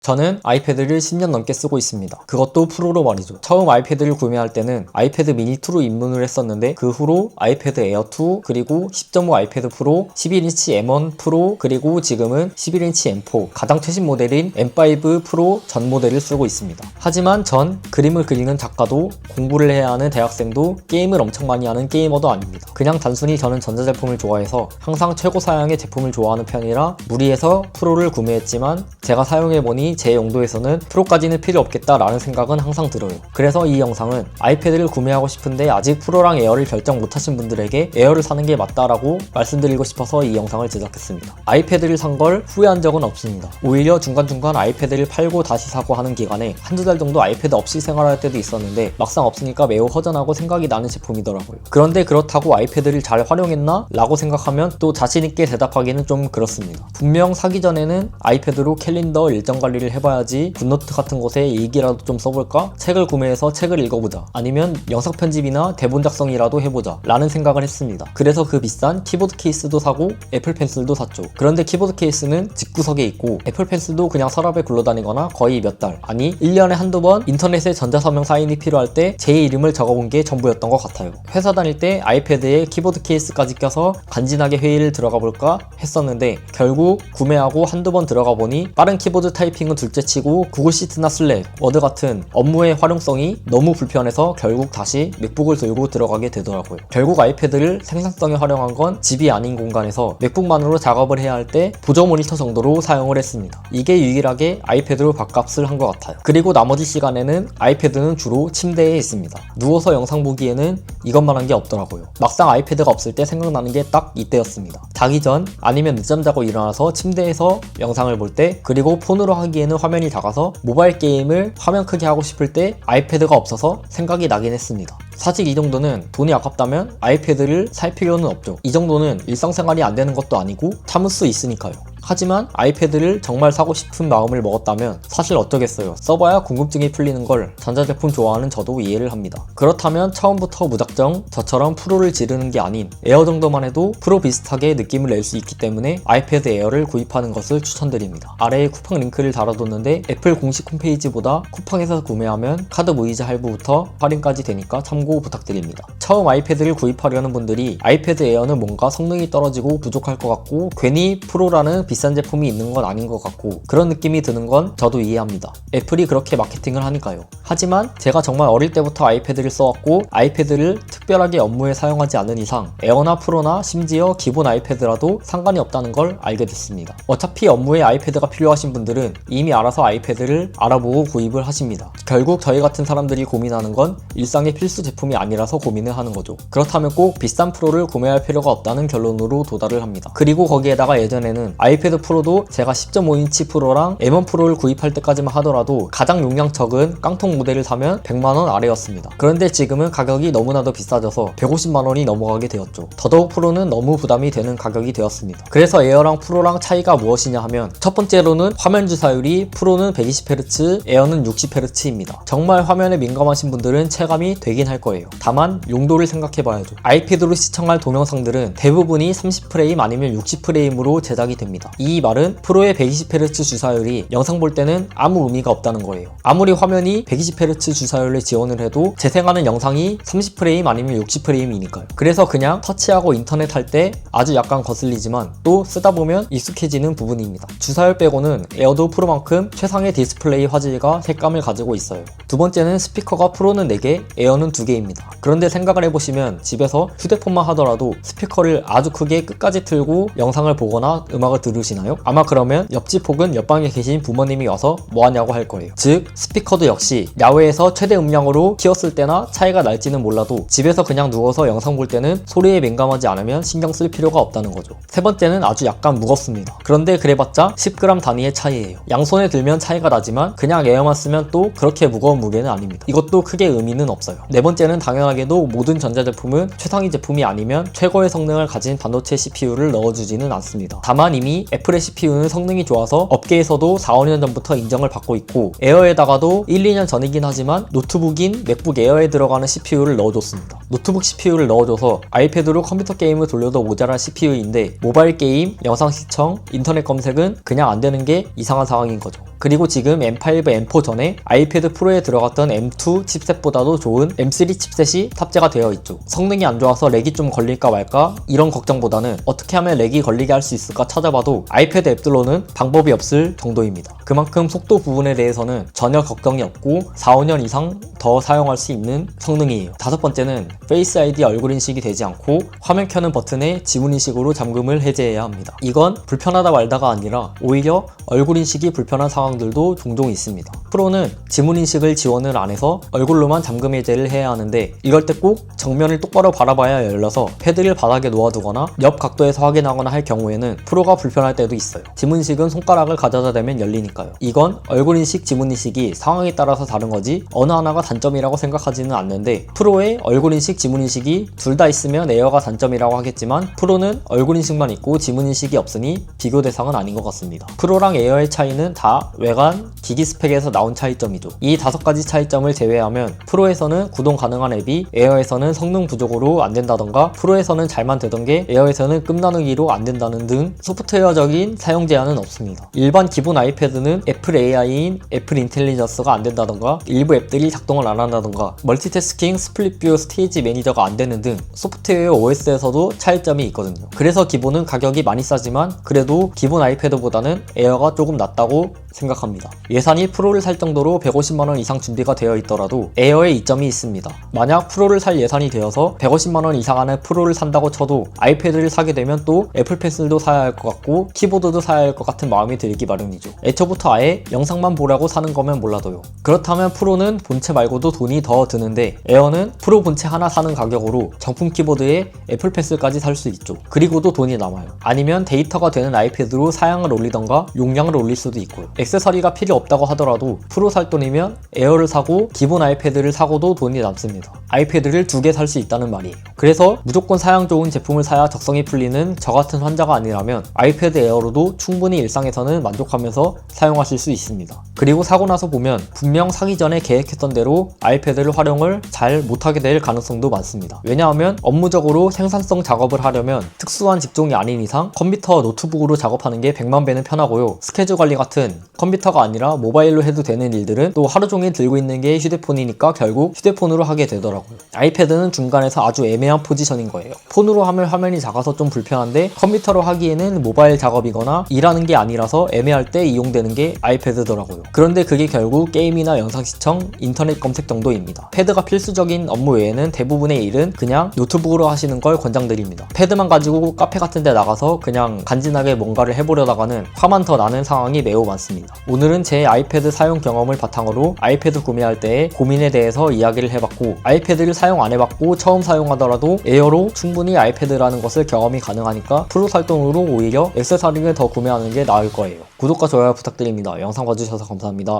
저는 아이패드를 10년 넘게 쓰고 있습니다. 그것도 프로로 말이죠. 처음 아이패드를 구매할 때는 아이패드 미니2로 입문을 했었는데 그 후로 아이패드 에어2 그리고 10.5 아이패드 프로, 11인치 M1 프로 그리고 지금은 11인치 M4 가장 최신 모델인 M5 프로 전 모델을 쓰고 있습니다. 하지만 전 그림을 그리는 작가도 공부를 해야 하는 대학생도 게임을 엄청 많이 하는 게이머도 아닙니다. 그냥 단순히 저는 전자제품을 좋아해서 항상 최고 사양의 제품을 좋아하는 편이라 무리해서 프로를 구매했지만 제가 사용해보니 제 용도에서는 프로까지는 필요 없겠다라는 생각은 항상 들어요. 그래서 이 영상은 아이패드를 구매하고 싶은데 아직 프로랑 에어를 결정 못하신 분들에게 에어를 사는 게 맞다라고 말씀드리고 싶어서 이 영상을 제작했습니다. 아이패드를 산 걸 후회한 적은 없습니다. 오히려 중간중간 아이패드를 팔고 다시 사고 하는 기간에 한두 달 정도 아이패드 없이 생활할 때도 있었는데 막상 없으니까 매우 허전하고 생각이 나는 제품이더라고요. 그런데 그렇다고 아이패드를 잘 활용했나? 라고 생각하면 또 자신있게 대답하기는 좀 그렇습니다. 분명 사기 전에는 아이패드로 캘린더 일정 관리를 해봐야지, 굿노트 같은 곳에 일기라도 좀 써볼까? 책을 구매해서 책을 읽어보자, 아니면 영상 편집이나 대본 작성이라도 해보자 라는 생각을 했습니다. 그래서 그 비싼 키보드 케이스도 사고 애플 펜슬도 샀죠. 그런데 키보드 케이스는 집구석에 있고 애플 펜슬도 그냥 서랍에 굴러다니거나 거의 몇 달, 아니 1년에 한두 번 인터넷에 전자서명 사인이 필요할 때 제 이름을 적어본 게 전부였던 것 같아요. 회사 다닐 때 아이패드에 키보드 케이스까지 껴서 간지나게 회의를 들어가 볼까 했었는데 결국 구매하고 한두 번 들어가 보니 빠른 키보드 타이핑은 둘째치고 구글 시트나 슬랙, 워드 같은 업무의 활용성이 너무 불편해서 결국 다시 맥북을 들고 들어가게 되더라고요. 결국 아이패드를 생산성에 활용한 건 집이 아닌 공간에서 맥북만으로 작업을 해야 할 때 보조 모니터 정도로 사용을 했습니다. 이게 유일하게 아이패드로 밥값을 한 것 같아요. 그리고 나머지 시간에는 아이패드는 주로 침대에 있습니다. 누워서 영상 보기에는 이것만 한 게 없더라고요. 막상 아이패드가 없을 때 생각나는 게 딱 이때였습니다. 자기 전 아니면 늦잠 자고 일어나서 침대에서 영상을 볼 때, 그리고 폰으로 하기에는 화면이 작아서 모바일 게임을 화면 크게 하고 싶을 때 아이패드가 없어서 생각이 나긴 했습니다. 사실 이 정도는 돈이 아깝다면 아이패드를 살 필요는 없죠. 이 정도는 일상생활이 안 되는 것도 아니고 참을 수 있으니까요. 하지만 아이패드를 정말 사고 싶은 마음을 먹었다면 사실 어쩌겠어요. 써봐야 궁금증이 풀리는 걸 전자제품 좋아하는 저도 이해를 합니다. 그렇다면 처음부터 무작정 저처럼 프로를 지르는 게 아닌 에어 정도만 해도 프로 비슷하게 느낌을 낼 수 있기 때문에 아이패드 에어를 구입하는 것을 추천드립니다. 아래에 쿠팡 링크를 달아뒀는데 애플 공식 홈페이지보다 쿠팡에서 구매하면 카드 무이자 할부부터 할인까지 되니까 참고 부탁드립니다. 처음 아이패드를 구입하려는 분들이 아이패드 에어는 뭔가 성능이 떨어지고 부족할 것 같고 괜히 프로라는 비싼 제품이 있는 건 아닌 것 같고 그런 느낌이 드는 건 저도 이해합니다. 애플이 그렇게 마케팅을 하니까요. 하지만 제가 정말 어릴 때부터 아이패드를 써왔고 아이패드를 특별하게 업무에 사용하지 않는 이상 에어나 프로나 심지어 기본 아이패드라도 상관이 없다는 걸 알게 됐습니다. 어차피 업무에 아이패드가 필요하신 분들은 이미 알아서 아이패드를 알아보고 구입을 하십니다. 결국 저희 같은 사람들이 고민하는 건 일상의 필수 제품이 아니라서 고민을 하는 거죠. 그렇다면 꼭 비싼 프로를 구매할 필요가 없다는 결론으로 도달을 합니다. 그리고 거기에다가 예전에는 아이패드 프로도 제가 10.5인치 프로랑 M1 프로를 구입할 때까지만 하더라도 가장 용량 적은 깡통 모델을 사면 100만원 아래였습니다. 그런데 지금은 가격이 너무나도 비싸져서 150만원이 넘어가게 되었죠. 더더욱 프로는 너무 부담이 되는 가격이 되었습니다. 그래서 에어랑 프로랑 차이가 무엇이냐 하면 첫 번째로는 화면 주사율이 프로는 120Hz, 에어는 60Hz입니다. 정말 화면에 민감하신 분들은 체감이 되긴 할 거예요. 다만 용도를 생각해봐야죠. 아이패드로 시청할 동영상들은 대부분이 30프레임 아니면 60프레임으로 제작이 됩니다. 이 말은 프로의 120Hz 주사율이 영상 볼 때는 아무 의미가 없다는 거예요. 아무리 화면이 120Hz 주사율을 지원을 해도 재생하는 영상이 30프레임 아니면 60프레임이니까요. 그래서 그냥 터치하고 인터넷 할 때 아주 약간 거슬리지만 또 쓰다 보면 익숙해지는 부분입니다. 주사율 빼고는 에어도 프로만큼 최상의 디스플레이 화질과 색감을 가지고 있어요. 두 번째는 스피커가 프로는 4개, 에어는 2개입니다. 그런데 생각을 해보시면 집에서 휴대폰만 하더라도 스피커를 아주 크게 끝까지 틀고 영상을 보거나 음악을 들으시나요? 아마 그러면 옆집 혹은 옆방에 계신 부모님이 와서 뭐하냐고 할 거예요. 즉 스피커도 역시 야외에서 최대 음량으로 키웠을 때나 차이가 날지는 몰라도 집에서 그냥 누워서 영상 볼 때는 소리에 민감하지 않으면 신경 쓸 필요가 없다는 거죠. 세 번째는 아주 약간 무겁습니다. 그런데 그래봤자 10g 단위의 차이예요. 양손에 들면 차이가 나지만 그냥 에어만 쓰면 또 그렇게 무거운 무게는 아닙니다. 이것도 크게 의미는 없어요. 네 번째는 당연하게도 모든 전자제품은 최상위 제품이 아니면 최고의 성능을 가진 반도체 CPU를 넣어주지는 않습니다. 다만 이미 애플의 CPU는 성능이 좋아서 업계에서도 4, 5년 전부터 인정을 받고 있고 에어에다가도 1, 2년 전이긴 하지만 노트북인 맥북 에어에 들어가는 CPU를 넣어줬습니다. 노트북 CPU를 넣어줘서 아이패드로 컴퓨터 게임을 돌려도 모자란 CPU인데 모바일 게임, 영상 시청, 인터넷 검색은 그냥 안 되는 게 이상한 상황인 거죠. 그리고 지금 M5, M4 전에 아이패드 프로에 들어갔던 M2 칩셋보다도 좋은 M3 칩셋이 탑재가 되어 있죠. 성능이 안 좋아서 렉이 좀 걸릴까 말까 이런 걱정보다는 어떻게 하면 렉이 걸리게 할 수 있을까 찾아봐도 아이패드 앱들로는 방법이 없을 정도입니다. 그만큼 속도 부분에 대해서는 전혀 걱정이 없고 4, 5년 이상 더 사용할 수 있는 성능이에요. 다섯 번째는 페이스 아이디 얼굴 인식이 되지 않고 화면 켜는 버튼에 지문 인식으로 잠금을 해제해야 합니다. 이건 불편하다 말다가 아니라 오히려 얼굴 인식이 불편한 상황들도 종종 있습니다. 프로는 지문 인식을 지원을 안 해서 얼굴로만 잠금 해제를 해야 하는데 이럴 때 꼭 정면을 똑바로 바라봐야 열려서 패드를 바닥에 놓아두거나 옆 각도에서 확인하거나 할 경우에는 프로가 불편할 때도 있어요. 지문 인식은 손가락을 가져다 대면 열리니까요. 이건 얼굴 인식, 지문 인식이 상황에 따라서 다른 거지 어느 하나가 단점이라고 생각하지는 않는데 프로의 얼굴 인식, 지문 인식이 둘 다 있으면 에어가 단점이라고 하겠지만 프로는 얼굴 인식만 있고 지문 인식이 없으니 비교 대상은 아닌 것 같습니다. 프로랑 에어의 차이는 다 외관, 기기 스펙에서 나온 차이점이죠. 이 5가지 차이점을 제외하면 프로에서는 구동 가능한 앱이 에어에서는 성능 부족으로 안 된다던가 프로에서는 잘만 되던 게 에어에서는 끝나누기로 안 된다는 등 소프트웨어적인 사용 제한은 없습니다. 일반 기본 아이패드는 애플 AI인 애플 인텔리전스가 안 된다던가 일부 앱들이 작동을 안 한다던가 멀티태스킹, 스플릿 뷰, 스테이지 매니저가 안 되는 등 소프트웨어 OS에서도 차이점이 있거든요. 그래서 기본은 가격이 많이 싸지만 그래도 기본 아이패드보다는 에어가 조금 낫다고 생각합니다. 예산이 프로를 살 정도로 150만원 이상 준비가 되어 있더라도 에어의 이점이 있습니다. 만약 프로를 살 예산이 되어서 150만원 이상 하는 프로를 산다고 쳐도 아이패드를 사게 되면 또 애플 펜슬도 사야 할 것 같고 키보드도 사야 할 것 같은 마음이 들기 마련이죠. 애초부터 아예 영상만 보라고 사는 거면 몰라도요. 그렇다면 프로는 본체 말고도 돈이 더 드는데 에어는 프로 본체 하나 사는 가격으로 정품 키보드에 애플 펜슬까지 살 수 있죠. 그리고도 돈이 남아요. 아니면 데이터가 되는 아이패드로 사양을 올리던가 용량을 올릴 수도 있고요. 액세서리가 필요 없다고 하더라도 프로 살 돈이면 에어를 사고 기본 아이패드를 사고도 돈이 남습니다. 아이패드를 2개 살 수 있다는 말이에요. 그래서 무조건 사양 좋은 제품을 사야 적성이 풀리는 저 같은 환자가 아니라면 아이패드 에어로도 충분히 일상에서는 만족하면서 사용하실 수 있습니다. 그리고 사고 나서 보면 분명 사기 전에 계획했던 대로 아이패드를 활용을 잘 못하게 될 가능성도 많습니다. 왜냐하면 업무적으로 생산성 작업을 하려면 특수한 직종이 아닌 이상 컴퓨터, 노트북으로 작업하는 게 100만 배는 편하고요. 스케줄 관리 같은 컴퓨터가 아니라 모바일로 해도 되는 일들은 또 하루 종일 들고 있는 게 휴대폰이니까 결국 휴대폰으로 하게 되더라고요. 아이패드는 중간에서 아주 애매한 포지션인 거예요. 폰으로 하면 화면이 작아서 좀 불편한데 컴퓨터로 하기에는 모바일 작업이거나 일하는 게 아니라서 애매할 때 이용되는 게 아이패드더라고요. 그런데 그게 결국 게임이나 영상 시청, 인터넷 검색 정도입니다. 패드가 필수적인 업무 외에는 대부분의 일은 그냥 노트북으로 하시는 걸 권장드립니다. 패드만 가지고 카페 같은 데 나가서 그냥 간지나게 뭔가를 해보려다가는 화만 더 나는 상황이 매우 많습니다. 오늘은 제 아이패드 사용 경험을 바탕으로 아이패드 구매할 때의 고민에 대해서 이야기를 해봤고 아이패드를 사용 안 해봤고 처음 사용하더라도 에어로 충분히 아이패드라는 것을 경험이 가능하니까 프로 살 돈으로 오히려 액세서리를 더 구매하는 게 나을 거예요. 구독과 좋아요 부탁드립니다. 영상 봐주셔서 감사합니다.